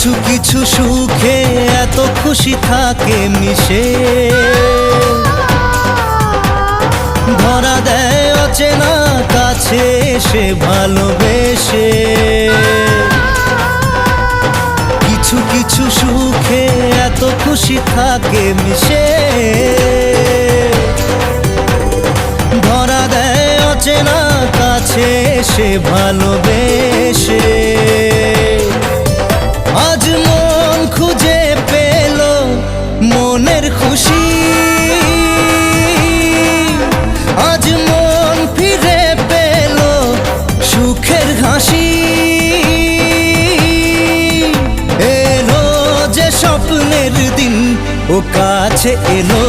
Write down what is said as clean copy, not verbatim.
কিছু কিছু সুখে এত খুশি থাকে মিশে, ধরা দেয় অচেনা কাছে এসে ভালোবেসে। কিছু কিছু সুখে এত খুশি থাকে মিশে, ধরা দেয় অচেনা কাছে এসে ভালোবেসে। আজ মন খুঁজে পেল মনের খুশি, আজ মন ফিরে পেল সুখের হাসি। এলো যে স্বপ্নের দিন ও কাছে এলো।